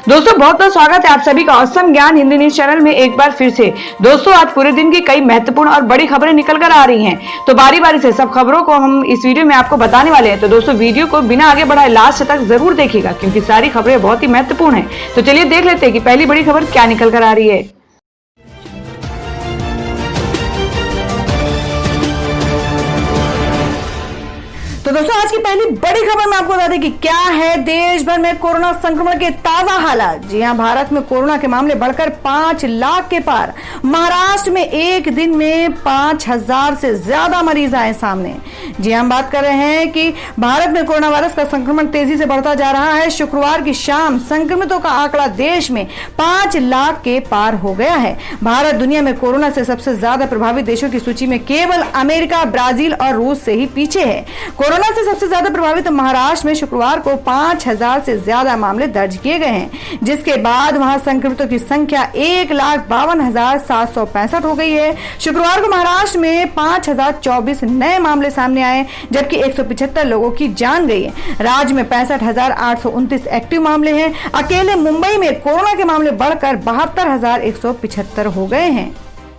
दोस्तों बहुत बहुत स्वागत है आप सभी का औसम ज्ञान हिंदी न्यूज चैनल में एक बार फिर से। दोस्तों आज पूरे दिन की कई महत्वपूर्ण और बड़ी खबरें निकल कर आ रही हैं, तो बारी बारी से सब खबरों को हम इस वीडियो में आपको बताने वाले हैं। तो दोस्तों वीडियो को बिना आगे बढ़ाए लास्ट तक जरूर देखिएगा, क्योंकि सारी खबरें बहुत ही महत्वपूर्ण है। तो चलिए देख लेते हैं कि पहली बड़ी खबर क्या निकल कर आ रही है। तो दोस्तों आज की पहली बड़ी खबर में आपको बता दें कि क्या है देश भर में कोरोना संक्रमण के ताजा हालात। जी हां, भारत में कोरोना के मामले बढ़कर 5 लाख के पार। महाराष्ट्र में एक दिन में 5000 से ज्यादा मरीज आए सामने। जी हम बात कर रहे हैं कि भारत में कोरोना वायरस का संक्रमण तेजी से बढ़ता जा रहा है। शुक्रवार की शाम संक्रमितों का आंकड़ा देश में 5 लाख के पार हो गया है। भारत दुनिया में कोरोना से सबसे ज्यादा प्रभावित देशों की सूची में केवल अमेरिका, ब्राजील और रूस से ही पीछे है। कोरोना से सबसे ज्यादा प्रभावित महाराष्ट्र में शुक्रवार को 5000 से ज्यादा मामले दर्ज किए गए हैं, जिसके बाद वहां संक्रमितों की संख्या 1,52,765 हो गई है। शुक्रवार को महाराष्ट्र में 5024 नए मामले सामने आए, जबकि 175 लोगों की जान गई है। राज्य में 65,829 एक्टिव मामले हैं। अकेले मुंबई में कोरोना के मामले बढ़कर 72,175 हो गए हैं।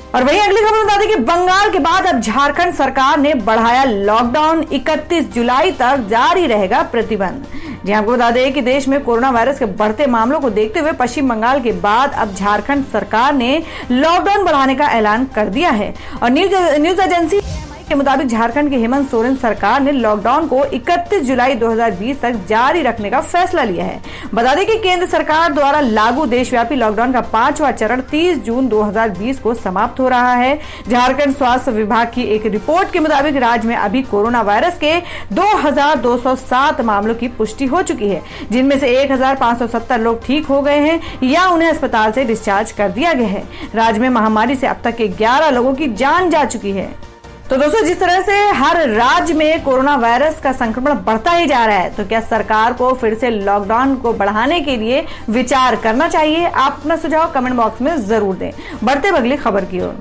और वहीं अगली खबर बता दें कि बंगाल के बाद अब झारखंड सरकार ने बढ़ाया लॉकडाउन। 31 जुलाई तक जारी रहेगा प्रतिबंध। जी आपको बता दें कि देश में कोरोना वायरस के बढ़ते मामलों को देखते हुए पश्चिम बंगाल के बाद अब झारखंड सरकार ने लॉकडाउन बढ़ाने का ऐलान कर दिया है। और न्यूज एजेंसी के मुताबिक झारखंड के हेमंत सोरेन सरकार ने लॉकडाउन को 31 जुलाई 2020 तक जारी रखने का फैसला लिया है। बता दें कि केंद्र सरकार द्वारा लागू देशव्यापी लॉकडाउन का 5वां चरण 30 जून 2020 को समाप्त हो रहा है। झारखंड स्वास्थ्य विभाग की एक रिपोर्ट के मुताबिक राज्य में अभी कोरोना वायरस के 2207 मामलों की पुष्टि हो चुकी है, जिनमें से 1570 लोग ठीक हो गए हैं या उन्हें अस्पताल से डिस्चार्ज कर दिया गया है। राज्य में महामारी से अब तक के 11 लोगों की जान जा चुकी है। तो दोस्तों जिस तरह से हर राज्य में कोरोना वायरस का संक्रमण बढ़ता ही जा रहा है, तो क्या सरकार को फिर से लॉकडाउन को बढ़ाने के लिए विचार करना चाहिए? आप अपना सुझाव कमेंट बॉक्स में जरूर दें। बढ़ते अगली खबर की ओर।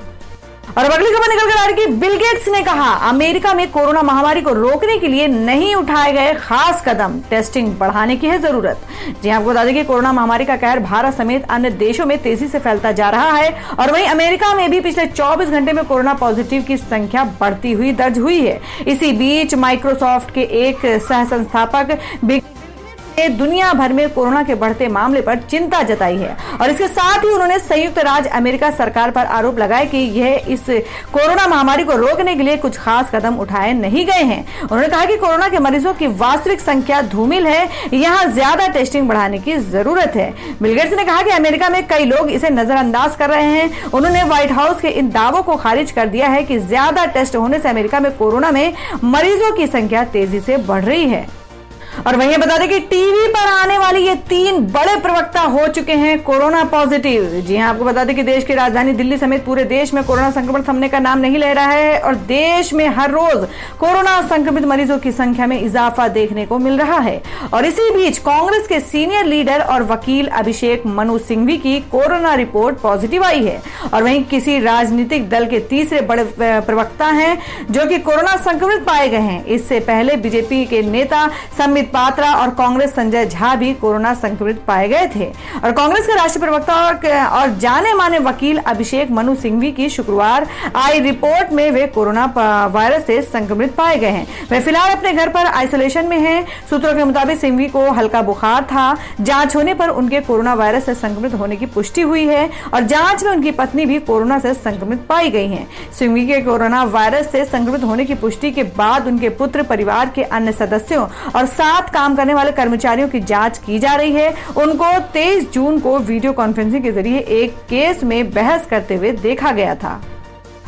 और अगली खबर निकल कर आ रही है कि बिल गेट्स ने कहा अमेरिका में कोरोना महामारी को रोकने के लिए नहीं उठाए गए खास कदम, टेस्टिंग बढ़ाने की है जरूरत। जी आपको बता दें कि कोरोना महामारी का कहर भारत समेत अन्य देशों में तेजी से फैलता जा रहा है। और वहीं अमेरिका में भी पिछले 24 घंटे में कोरोना पॉजिटिव की संख्या बढ़ती हुई दर्ज हुई है। इसी बीच माइक्रोसॉफ्ट के एक सह संस्थापक दुनिया भर में कोरोना के बढ़ते मामले पर चिंता जताई है। और इसके साथ ही उन्होंने संयुक्त राज्य अमेरिका सरकार पर आरोप लगाया कि यह इस कोरोना महामारी को रोकने के लिए कुछ खास कदम उठाए नहीं गए हैं। उन्होंने कहा कि कोरोना के मरीजों की वास्तविक संख्या धूमिल है, यहाँ ज्यादा टेस्टिंग बढ़ाने की जरूरत है। बिल गेट्स ने कहा कि अमेरिका में कई लोग इसे नजरअंदाज कर रहे हैं। उन्होंने व्हाइट हाउस के इन दावों को खारिज कर दिया है कि ज्यादा टेस्ट होने से अमेरिका में कोरोना में मरीजों की संख्या तेजी से बढ़ रही है। और वहीं बता दें कि टीवी पर आने वाली ये 3 बड़े प्रवक्ता हो चुके हैं कोरोना पॉजिटिव। जी हां, आपको बता दें कि देश की राजधानी दिल्ली समेत पूरे देश में कोरोना संक्रमण थमने का नाम नहीं ले रहा है और देश में हर रोज कोरोना संक्रमित मरीजों की संख्या में इजाफा देखने को मिल रहा है। और इसी बीच कांग्रेस के सीनियर लीडर और वकील अभिषेक मनु सिंघवी की कोरोना रिपोर्ट पॉजिटिव आई है। और वहीं किसी राजनीतिक दल के तीसरे बड़े प्रवक्ता हैं जो कि कोरोना संक्रमित पाए गए हैं। इससे पहले बीजेपी के नेता संबित पात्रा और कांग्रेस संजय झा भी कोरोना संक्रमित पाए गए थे। और कांग्रेस के राष्ट्रीय प्रवक्ता और जाने माने वकील अभिषेक मनु सिंघवी की शुक्रवार आई रिपोर्ट में वे कोरोना वायरस से संक्रमित पाए गए हैं। वे फिलहाल अपने घर पर आइसोलेशन में हैं। सूत्रों के मुताबिक सिंघवी को हल्का बुखार था। जांच होने पर उनके कोरोना वायरस से संक्रमित होने की पुष्टि हुई है और जांच में उनकी पत्नी भी कोरोना से संक्रमित पाई गई है। सिंघवी के कोरोना वायरस से संक्रमित होने की पुष्टि के बाद उनके पुत्र, परिवार के अन्य सदस्यों और 7 काम करने वाले कर्मचारियों की जांच की जा रही है। उनको 23 जून को वीडियो कॉन्फ्रेंसिंग के जरिए एक केस में बहस करते हुए देखा गया था।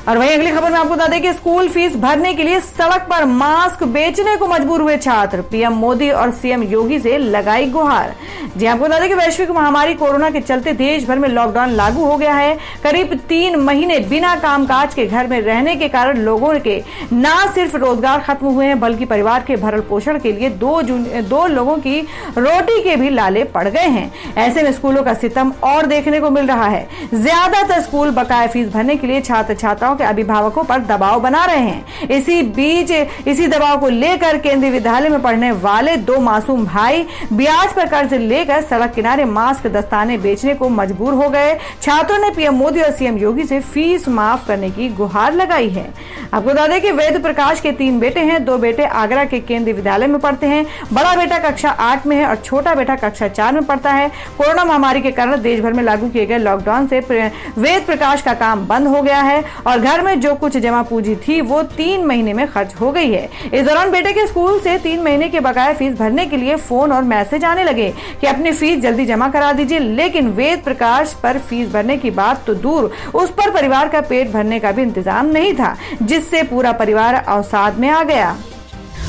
और वहीं अगली खबर में आपको बता दें कि स्कूल फीस भरने के लिए सड़क पर मास्क बेचने को मजबूर हुए छात्र। पीएम मोदी और सीएम योगी से लगाई गुहार। जी आपको बता दें कि वैश्विक महामारी कोरोना के चलते देश भर में लॉकडाउन लागू हो गया है। करीब 3 महीने बिना कामकाज के घर में रहने के कारण लोगों के न सिर्फ रोजगार खत्म हुए हैं, बल्कि परिवार के भरण पोषण के लिए 2 लोगों की रोटी के भी लाले पड़ गए हैं। ऐसे में स्कूलों का सितम और देखने को मिल रहा है। ज्यादातर स्कूल बकाया फीस भरने के लिए छात्र छात्राओं के अभिभावकों पर दबाव बना रहे हैं। इसी बीच इसी दबाव को लेकर केंद्रीय विद्यालय में पढ़ने वाले 2 मासूम भाई ब्याज पर कर्ज लेकर सड़क किनारे मास्क दस्ताने बेचने को मजबूर हो गए। छात्रों ने पीएम मोदी और सीएम योगी से फीस माफ करने की गुहार लगाई है। आपको बता दें कि वेद प्रकाश के 3 बेटे हैं। 2 बेटे आगरा के केंद्रीय विद्यालय में पढ़ते हैं। बड़ा बेटा कक्षा 8 में है और छोटा बेटा कक्षा 4 में पढ़ता है। कोरोना महामारी के कारण देश भर में लागू किए गए लॉकडाउन से वेद प्रकाश का काम बंद हो गया है और घर में जो कुछ जमा पूंजी थी वो 3 महीने में खर्च हो गई है। इस दौरान बेटे के स्कूल से 3 महीने के बकाया फीस भरने के लिए फोन और मैसेज आने लगे कि अपनी फीस जल्दी जमा करा दीजिए, लेकिन वेद प्रकाश पर फीस भरने की बात तो दूर, उस पर परिवार का पेट भरने का भी इंतजाम नहीं था, जिससे पूरा परिवार अवसाद में आ गया।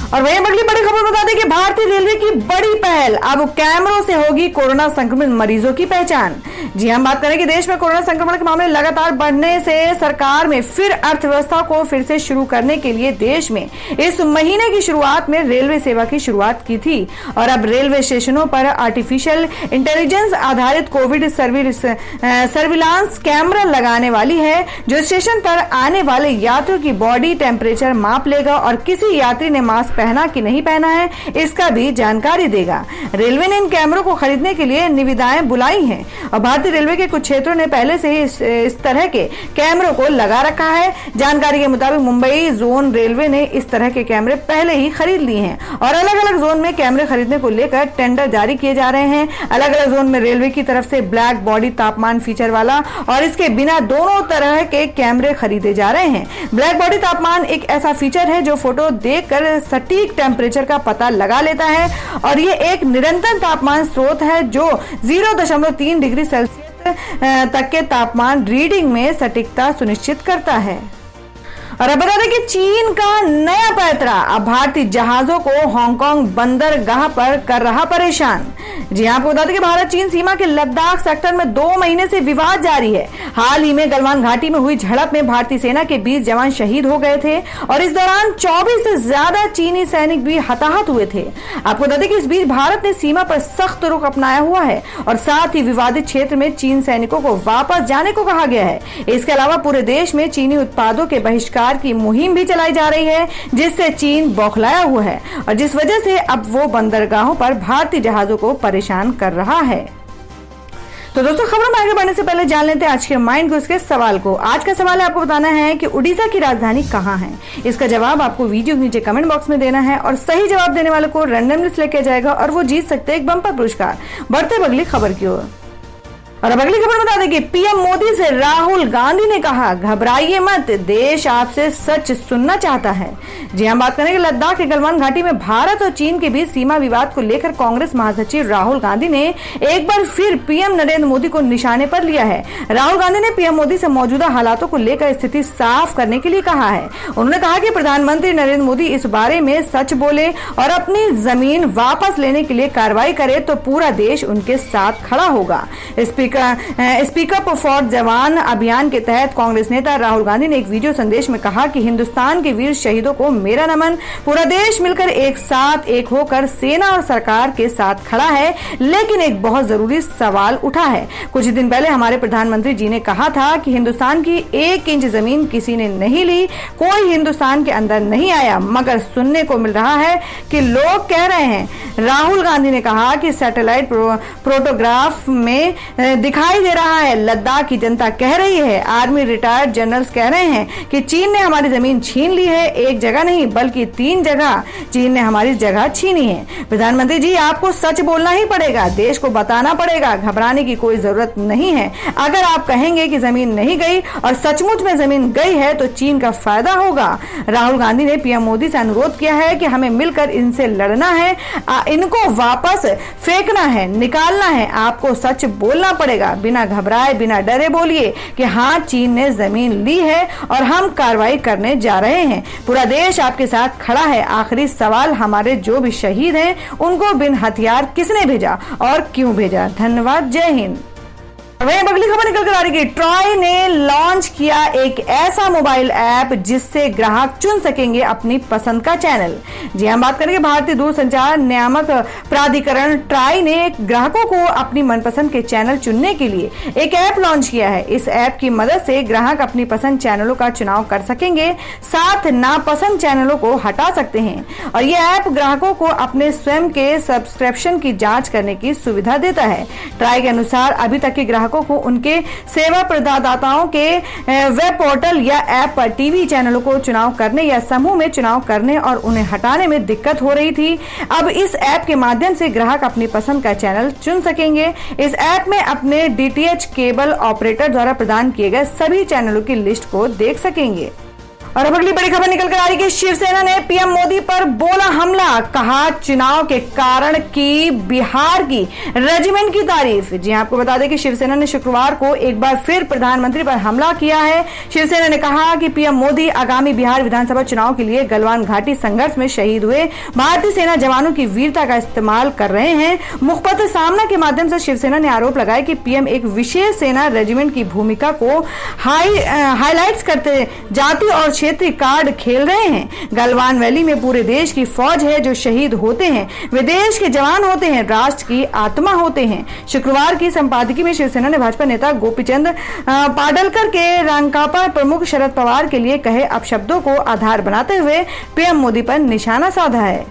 और वहीं अगली बड़ी खबर बता दें कि भारतीय रेलवे की बड़ी पहल, अब कैमरों से होगी कोरोना संक्रमित मरीजों की पहचान। जी हम बात करें कि देश में कोरोना संक्रमण के मामले लगातार बढ़ने से सरकार में फिर अर्थव्यवस्था को फिर से शुरू करने के लिए देश में इस महीने की शुरुआत में रेलवे सेवा की शुरुआत की थी और अब रेलवे स्टेशनों पर आर्टिफिशियल इंटेलिजेंस आधारित कोविड सर्विलांस कैमरा लगाने वाली है, जो स्टेशन पर आने वाले यात्रियों की बॉडी टेम्परेचर माप लेगा और किसी यात्री ने मास्क पहना कि नहीं पहना है इसका भी जानकारी देगा। रेलवे ने इन कैमरों को खरीदने के लिए निविदाएं बुलाई हैं और भारतीय रेलवे के कुछ क्षेत्रों ने पहले से ही इस तरह के कैमरों को लगा रखा है। जानकारी के मुताबिक मुंबई जोन रेलवे ने इस तरह के कैमरे पहले ही खरीद लिए हैं और अलग अलग जोन में कैमरे खरीदने को लेकर टेंडर जारी किए जा रहे हैं। अलग अलग जोन में रेलवे की तरफ से ब्लैक बॉडी तापमान फीचर वाला और इसके बिना दोनों तरह के कैमरे खरीदे जा रहे हैं। ब्लैक बॉडी तापमान एक ऐसा फीचर है जो फोटो देखकर सटीक टेम्परेचर का पता लगा लेता है और ये एक निरंतर तापमान स्रोत है जो 0.3 डिग्री सेल्सियस तक के तापमान रीडिंग में सटीकता सुनिश्चित करता है। और अब बता दें कि चीन का नया पैंतरा अब भारतीय जहाजों को हांगकांग बंदरगाह पर कर रहा परेशान। जी आपको बता दें कि भारत चीन सीमा के लद्दाख सेक्टर में 2 महीने से विवाद जारी है। हाल ही में गलवान घाटी में हुई झड़प में भारतीय सेना के 20 जवान शहीद हो गए थे और इस दौरान 24 से ज्यादा चीनी सैनिक भी हताहत हुए थे। आपको बता दें कि इस बीच भारत ने सीमा पर सख्त रुख अपनाया हुआ है और साथ ही विवादित क्षेत्र में चीन सैनिकों को वापस जाने को कहा गया है। इसके अलावा पूरे देश में चीनी उत्पादों के बहिष्कार की मुहिम भी चलाई जा रही है, जिससे चीन बौखलाया हुआ है और जिस वजह से अब वो बंदरगाहों पर भारतीय जहाजों को परेशान कर रहा है। तो दोस्तों खबरों में आगे बढ़ने से पहले जान लेते हैं आज के माइंड क्विज के सवाल को। आज का सवाल है आपको बताना है कि उड़ीसा की राजधानी कहाँ है। इसका जवाब आपको वीडियो के नीचे कमेंट बॉक्स में देना है और सही जवाब देने वाले को रैंडमली सिलेक्ट किया जाएगा और वो जीत सकते हैं एक बम्पर पुरस्कार। बढ़ते अगली खबर की ओर। और अब अगली खबर बता दें कि पीएम मोदी से राहुल गांधी ने कहा, घबराइए मत, देश आपसे सच सुनना चाहता है। जी हम बात करें कि लद्दाख के गलवान घाटी में भारत और चीन के बीच सीमा विवाद को लेकर कांग्रेस महासचिव राहुल गांधी ने एक बार फिर पीएम नरेंद्र मोदी को निशाने पर लिया है। राहुल गांधी ने पीएम मोदी से मौजूदा हालातों को लेकर स्थिति साफ करने के लिए कहा है। उन्होंने कहा कि प्रधानमंत्री नरेंद्र मोदी इस बारे में सच बोले और अपनी जमीन वापस लेने के लिए कार्रवाई करे तो पूरा देश उनके साथ खड़ा होगा। स्पीकअप फॉर जवान अभियान के तहत कांग्रेस नेता राहुल गांधी ने एक वीडियो संदेश में कहा कि हिंदुस्तान के वीर शहीदों को मेरा नमन, पूरा देश मिलकर एक साथ एक होकर सेना और सरकार के साथ खड़ा है, लेकिन एक बहुत जरूरी सवाल उठा है। कुछ दिन पहले हमारे प्रधानमंत्री जी ने कहा था कि हिंदुस्तान की 1 इंच जमीन किसी ने नहीं ली, कोई हिंदुस्तान के अंदर नहीं आया, मगर सुनने को मिल रहा है कि लोग कह रहे हैं। राहुल गांधी ने कहा कि सैटेलाइट फोटोग्राफ में दिखाई दे रहा है, लद्दाख की जनता कह रही है, आर्मी रिटायर्ड जनरल्स कह रहे हैं कि चीन ने हमारी जमीन छीन ली है। एक जगह नहीं बल्कि 3 जगह चीन ने हमारी जगह छीनी है। प्रधानमंत्री जी आपको सच बोलना ही पड़ेगा, देश को बताना पड़ेगा, घबराने की कोई जरूरत नहीं है। अगर आप कहेंगे कि जमीन नहीं गई और सचमुच में जमीन गई है तो चीन का फायदा होगा। राहुल गांधी ने पीएम मोदी से अनुरोध किया है कि हमें मिलकर इनसे लड़ना है, इनको वापस फेंकना है, निकालना है। आपको सच बोलना पड़ेगा, बिना घबराए बिना डरे बोलिए कि हाँ चीन ने जमीन ली है और हम कार्रवाई करने जा रहे हैं। पूरा देश आपके साथ खड़ा है। आखिरी सवाल, हमारे जो भी शहीद हैं उनको बिन हथियार किसने भेजा और क्यों भेजा? धन्यवाद, जय हिंद। वहीं अगली खबर निकल कर आ रही है, ट्रॉय ने लॉन्च किया एक ऐसा मोबाइल ऐप जिससे ग्राहक चुन सकेंगे अपनी पसंद का चैनल। जी हम बात करेंगे, भारतीय दूरसंचार नियामक प्राधिकरण ट्राई ने ग्राहकों को अपनी मनपसंद के चैनल चुनने के लिए एक ऐप लॉन्च किया है। इस ऐप की मदद से ग्राहक अपनी पसंद चैनलों का चुनाव कर सकेंगे, साथ नापसंद चैनलों को हटा सकते हैं। और यह ऐप ग्राहकों को अपने स्वयं के सब्सक्रिप्शन की जांच करने की सुविधा देता है। ट्राई के अनुसार अभी तक के ग्राहकों को उनके सेवा प्रदाताओं के वेब पोर्टल या ऐप पर टीवी चैनलों को चुनाव करने या समूह में चुनाव करने और उन्हें हटाने में दिक्कत हो रही थी। अब इस ऐप के माध्यम से ग्राहक अपनी पसंद का चैनल चुन सकेंगे। इस ऐप में अपने डीटीएच केबल ऑपरेटर द्वारा प्रदान किए गए सभी चैनलों की लिस्ट को देख सकेंगे। और अब अगली बड़ी खबर निकल कर आ रही है, शिवसेना ने पीएम मोदी पर बोला हमला, कहा चुनाव के कारण की बिहार की रेजिमेंट की तारीफ। जी आपको बता दें कि शिवसेना ने शुक्रवार को एक बार फिर प्रधानमंत्री पर हमला किया है। शिवसेना ने कहा कि पीएम मोदी आगामी बिहार विधानसभा चुनाव के लिए गलवान घाटी संघर्ष में शहीद हुए भारतीय सेना जवानों की वीरता का इस्तेमाल कर रहे हैं। मुखपत्र सामना के माध्यम से शिवसेना ने आरोप लगाया कि पीएम एक विशेष सेना रेजिमेंट की भूमिका को हाईलाइट्स करते जाति और क्षेत्रीय कार्ड खेल रहे हैं। गलवान वैली में पूरे देश की फौज है जो शहीद होते हैं, वे देश के जवान होते हैं, राष्ट्र की आत्मा होते हैं। शुक्रवार की संपादकीय में शिवसेना ने भाजपा नेता गोपीचंद पाडलकर के रांकापा प्रमुख शरद पवार के लिए कहे अपशब्दों को आधार बनाते हुए पीएम मोदी पर निशाना साधा है।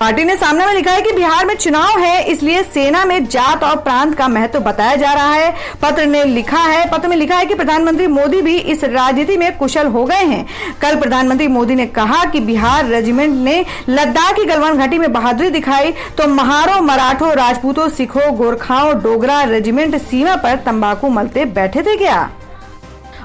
पार्टी ने सामने में लिखा है कि बिहार में चुनाव है, इसलिए सेना में जात और प्रांत का महत्व बताया जा रहा है। पत्र में लिखा है कि प्रधानमंत्री मोदी भी इस राजनीति में कुशल हो गए हैं। कल प्रधानमंत्री मोदी ने कहा कि बिहार रेजिमेंट ने लद्दाख की गलवान घाटी में बहादुरी दिखाई, तो महारों, मराठों, राजपूतों, सिखों, गोरखाओं, डोगरा रेजिमेंट सीमा पर तंबाकू मलते बैठे थे क्या।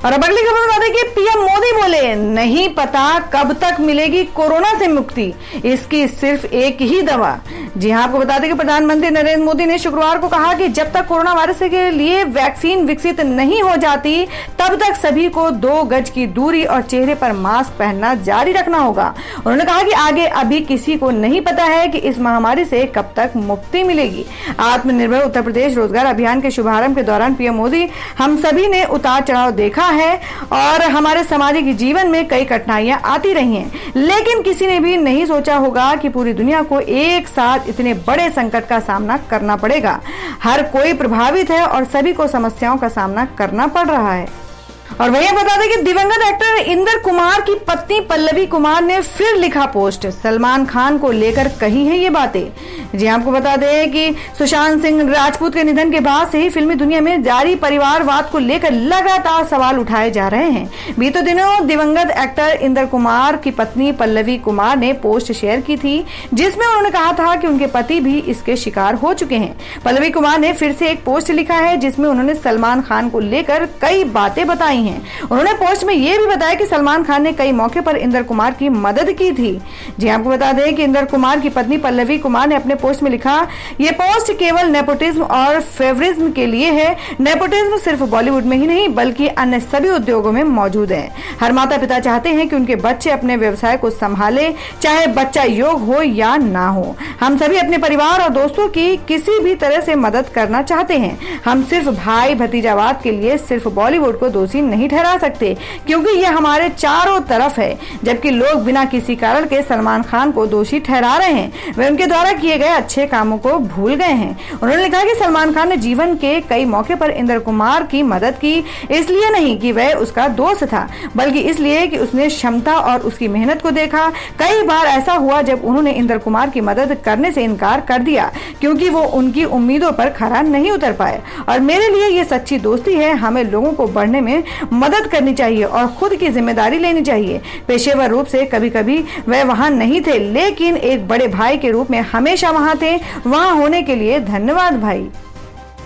और अब अगली खबर बता दें कि पीएम मोदी बोले, नहीं पता कब तक मिलेगी कोरोना से मुक्ति, इसकी सिर्फ एक ही दवा। जी हां, आपको बता दें कि प्रधानमंत्री नरेंद्र मोदी ने शुक्रवार को कहा कि जब तक कोरोना वायरस के लिए वैक्सीन विकसित नहीं हो जाती, तब तक सभी को 2 गज की दूरी और चेहरे पर मास्क पहनना जारी रखना होगा। उन्होंने कहा कि आगे अभी किसी को नहीं पता है कि इस महामारी से कब तक मुक्ति मिलेगी। आत्मनिर्भर उत्तर प्रदेश रोजगार अभियान के शुभारंभ के दौरान पीएम मोदी, हम सभी ने उतार चढ़ाव देखा है और हमारे सामाजिक जीवन में कई कठिनाइयां आती रही हैं, लेकिन किसी ने भी नहीं सोचा होगा कि पूरी दुनिया को एक साथ इतने बड़े संकट का सामना करना पड़ेगा। हर कोई प्रभावित है और सभी को समस्याओं का सामना करना पड़ रहा है। और वही बता दें कि दिवंगत एक्टर इंदर कुमार की पत्नी पल्लवी कुमार ने फिर लिखा पोस्ट, सलमान खान को लेकर कही है ये बातें। जी आपको बता दें कि सुशांत सिंह राजपूत के निधन के बाद से ही फिल्मी दुनिया में जारी परिवारवाद को लेकर लगातार सवाल उठाए जा रहे हैं। बीते दिनों दिवंगत एक्टर इंदर कुमार की पत्नी पल्लवी कुमार ने पोस्ट शेयर की थी, जिसमें उन्होंने कहा था कि उनके पति भी इसके शिकार हो चुके हैं। पल्लवी कुमार ने फिर से एक पोस्ट लिखा है जिसमें उन्होंने सलमान खान को लेकर कई बातें बताई हैं। उन्होंने पोस्ट में यह भी बताया कि सलमान खान ने कई मौके पर इंदर कुमार की मदद की थी। जी आपको बता दें कि इंदर कुमार की पत्नी पल्लवी कुमार ने अपने पोस्ट में लिखा, ये पोस्ट केवल नेपोटिज्म और फेवरिज्म के लिए है। नेपोटिज्म सिर्फ बॉलीवुड में ही नहीं बल्कि अन्य सभी उद्योगों में मौजूद है। हर माता पिता चाहते हैं कि उनके बच्चे अपने व्यवसाय को संभाले, चाहे बच्चा योग हो या ना हो। हम सभी अपने परिवार और दोस्तों की किसी भी तरह से मदद करना चाहते हैं। हम सिर्फ भाई भतीजावाद के लिए सिर्फ बॉलीवुड को दोषी नहीं ठहरा सकते, क्योंकि ये हमारे चारों तरफ है। जबकि लोग बिना किसी कारण के सलमान खान को दोषी ठहरा रहे हैं, वे उनके द्वारा किए गए अच्छे कामों को भूल गए हैं। उन्होंने लिखा कि सलमान खान ने जीवन के कई मौके पर इंदर कुमार की मदद की, इसलिए नहीं कि वह उसका दोस्त था, बल्कि इसलिए कि उसने क्षमता और उसकी मेहनत को देखा। कई बार ऐसा हुआ जब उन्होंने इंदर कुमार की मदद करने से इनकार कर दिया, क्योंकि वो उनकी उम्मीदों पर खरा नहीं उतर पाए। और मेरे लिए ये सच्ची दोस्ती है। हमें लोगों को बढ़ने में मदद करनी चाहिए और खुद की जिम्मेदारी लेनी चाहिए। पेशेवर रूप से कभी कभी वह वहां नहीं थे, लेकिन एक बड़े भाई के रूप में हमेशा वहां थे। वहां होने के लिए धन्यवाद भाई।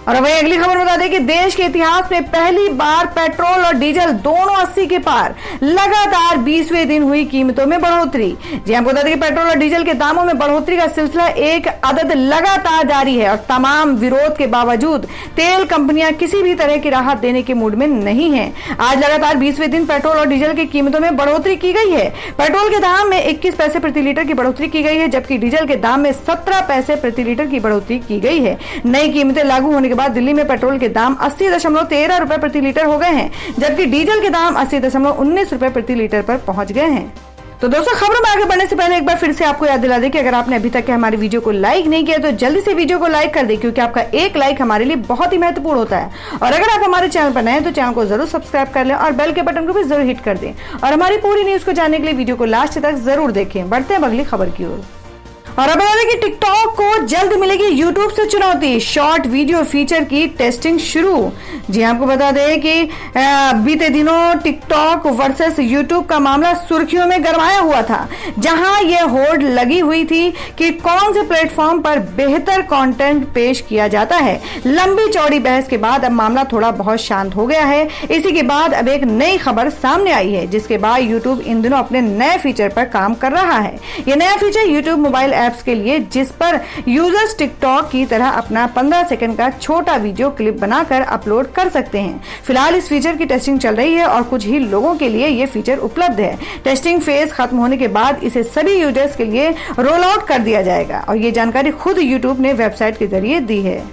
और वही अगली खबर बता दें कि देश के इतिहास में पहली बार पेट्रोल और डीजल दोनों 80 के पार, लगातार 20वें दिन हुई कीमतों में बढ़ोतरी। जी आपको बता दें कि पेट्रोल और डीजल के दामों में बढ़ोतरी का सिलसिला एक अदद लगातार जारी है और तमाम विरोध के बावजूद तेल कंपनियां किसी भी तरह की राहत देने के मूड में नहीं है। आज लगातार 20वें दिन पेट्रोल और डीजल की कीमतों में बढ़ोतरी की गई है। पेट्रोल के दाम में 21 पैसे प्रति लीटर की बढ़ोतरी की गई है, जबकि डीजल के दाम में 17 पैसे प्रति लीटर की बढ़ोतरी की गई है। नई कीमतें लागू होने के बाद दिल्ली में पेट्रोल के दाम 80.13 रुपए प्रति लीटर हो गए हैं, जबकि डीजल के दाम 80.19 रुपए प्रति लीटर पर पहुंच गए हैं। तो दोस्तों, खबरों में आगे बढ़ने से पहले एक बार फिर से आपको याद दिला दें कि अगर आपने अभी तक हमारी वीडियो को लाइक नहीं किया तो जल्दी से वीडियो को लाइक कर दें, क्योंकि आपका एक लाइक हमारे लिए बहुत ही महत्वपूर्ण होता है। और अगर आप हमारे चैनल पर नए हैं तो चैनल को जरूर सब्सक्राइब कर लें और बेल के बटन को भी जरूर हिट कर दें। और हमारी पूरी न्यूज को जानने के लिए वीडियो को लास्ट तक जरूर देखें। बढ़ते हैं अगली खबर की ओर। और अब बता दें कि टिकटॉक को जल्द मिलेगी यूट्यूब से चुनौती, शॉर्ट वीडियो फीचर की टेस्टिंग शुरू। जी आपको बता दें कि बीते दिनों टिकटॉक वर्सेस यूट्यूब का मामला सुर्खियों में गरमाया हुआ था, जहां यह होड़ लगी हुई थी कि कौन से प्लेटफॉर्म पर बेहतर कंटेंट पेश किया जाता है। लंबी चौड़ी बहस के बाद अब मामला थोड़ा बहुत शांत हो गया है। इसी के बाद अब एक नई खबर सामने आई है, जिसके बाद यूट्यूब इन दिनों अपने नए फीचर पर काम कर रहा है। यह नया फीचर यूट्यूब मोबाइल ऐप्स के लिए, जिस पर यूजर्स टिकटॉक की तरह अपना 15 सेकंड का छोटा वीडियो क्लिप बनाकर अपलोड कर सकते हैं। फिलहाल इस फीचर की टेस्टिंग चल रही है और कुछ ही लोगों के लिए ये फीचर उपलब्ध है। टेस्टिंग फेज खत्म होने के बाद इसे सभी यूजर्स के लिए रोल आउट कर दिया जाएगा और ये जानकारी खुद यूट्यूब ने वेबसाइट के जरिए दी है।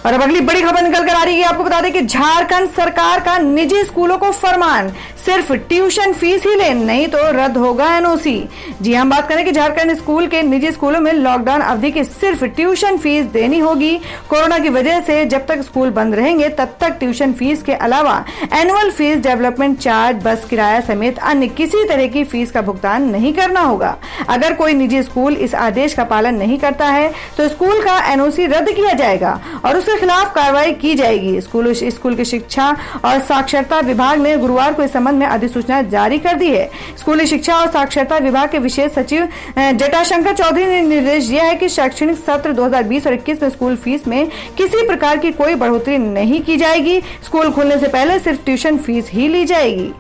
और अब अगली बड़ी खबर निकल कर आ रही है। आपको बता दें कि झारखंड सरकार का निजी स्कूलों को फरमान, सिर्फ ट्यूशन फीस ही ले, नहीं तो रद्द होगा एनओसी। जी हम बात करें कि झारखंड स्कूल के निजी स्कूलों में लॉकडाउन अवधि की सिर्फ ट्यूशन फीस देनी होगी। कोरोना की वजह से जब तक स्कूल बंद रहेंगे तब तक ट्यूशन फीस के अलावा एनुअल फीस, डेवलपमेंट चार्ज, बस किराया समेत अन्य किसी तरह की फीस का भुगतान नहीं करना होगा। अगर कोई निजी स्कूल इस आदेश का पालन नहीं करता है तो स्कूल का एनओसी रद्द किया जाएगा और उसके खिलाफ कार्रवाई की जाएगी। स्कूल की शिक्षा और साक्षरता विभाग ने गुरुवार को इस संबंध में अधिसूचना जारी कर दी है। स्कूली शिक्षा और साक्षरता विभाग के विशेष सचिव जटाशंकर चौधरी ने निर्देश दिया है कि शैक्षणिक सत्र 2020 और 21 में स्कूल फीस में किसी प्रकार की कोई बढ़ोतरी नहीं की जाएगी। स्कूल खुलने से पहले सिर्फ ट्यूशन फीस ही ली जाएगी।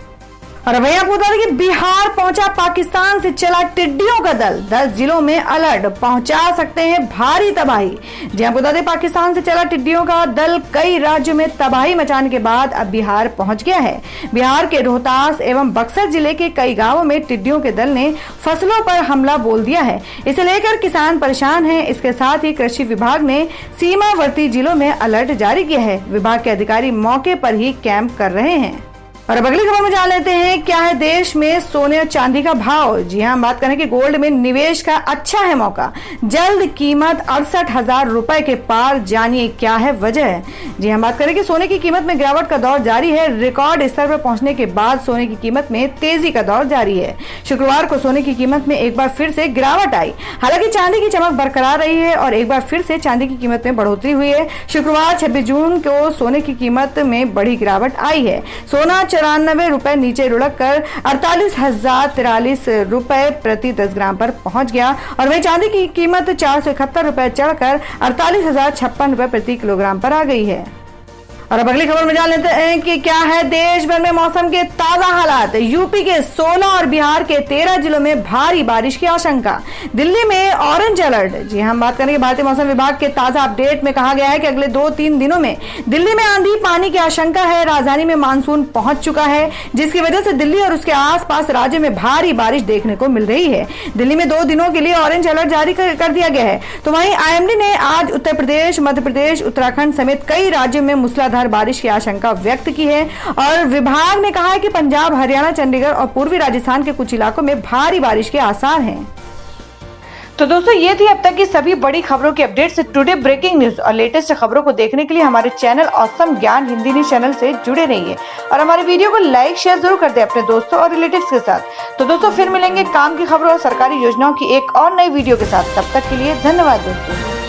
और वहीं आपको बता दें कि बिहार पहुंचा पाकिस्तान से चला टिड्डियों का दल, 10 जिलों में अलर्ट, पहुंचा सकते हैं भारी तबाही। जी आपको बता दें, पाकिस्तान से चला टिड्डियों का दल कई राज्यों में तबाही मचाने के बाद अब बिहार पहुंच गया है। बिहार के रोहतास एवं बक्सर जिले के कई गांवों में टिड्डियों के दल ने फसलों पर हमला बोल दिया है। इसे लेकर किसान परेशान हैं। इसके साथ ही कृषि विभाग ने सीमावर्ती जिलों में अलर्ट जारी किया है। विभाग के अधिकारी मौके पर ही कैंप कर रहे हैं। और अब अगली खबर में जान लेते हैं क्या है देश में सोने और चांदी का भाव। जी हाँ, बात करें कि गोल्ड में निवेश का अच्छा है मौका, जल्द कीमत 68,000 रुपए के पार, जानिए क्या है वजह। जी हाँ, बात करें कि सोने की कीमत में गिरावट का दौर जारी है। रिकॉर्ड स्तर पर पहुंचने के बाद सोने की कीमत में तेजी का दौर जारी है। शुक्रवार को सोने की कीमत में एक बार फिर से गिरावट आई। हालांकि चांदी की चमक बरकरार रही है और एक बार फिर से चांदी की कीमत में बढ़ोतरी हुई है। शुक्रवार 26 जून को सोने की कीमत में बड़ी गिरावट आई है। सोना 94 रुपए नीचे लुढ़क कर 48,043 रुपए प्रति 10 ग्राम पर पहुंच गया और वहीं चांदी की कीमत 471 रुपए चढ़कर 48,056 रुपए प्रति किलोग्राम पर आ गई है। और अब अगली खबर में जान लेते हैं कि क्या है देश भर में मौसम के ताजा हालात। यूपी के 16 और बिहार के 13 जिलों में भारी बारिश की आशंका, दिल्ली में ऑरेंज अलर्ट। जी हम बात करेंगे भारतीय मौसम विभाग के ताजा अपडेट में कहा गया है कि अगले 2-3 दिनों में दिल्ली में आंधी पानी की आशंका है। राजधानी में मानसून पहुंच चुका है, जिसकी वजह से दिल्ली और उसके आसपास राज्य में भारी बारिश देखने को मिल रही है। दिल्ली में 2 दिनों के लिए ऑरेंज अलर्ट जारी कर दिया गया है। तो वहीं IMD ने आज उत्तर प्रदेश, मध्य प्रदेश, उत्तराखंड समेत कई राज्यों में मूसलाधार बारिश की आशंका व्यक्त की है और विभाग ने कहा है कि पंजाब, हरियाणा, चंडीगढ़ और पूर्वी राजस्थान के कुछ इलाकों में भारी बारिश के आसार हैं। तो दोस्तों, ये थी अब तक की सभी बड़ी खबरों की अपडेट से टुडे ब्रेकिंग न्यूज और लेटेस्ट खबरों को देखने के लिए हमारे चैनल ऑसम ज्ञान हिंदी न्यूज चैनल से जुड़े रहिए और हमारे वीडियो को लाइक शेयर जरूर कर दें अपने दोस्तों और रिलेटिव्स के साथ। तो दोस्तों, फिर मिलेंगे काम की खबरों और सरकारी योजनाओं की एक और नई वीडियो के साथ। तब तक के लिए धन्यवाद दोस्तों।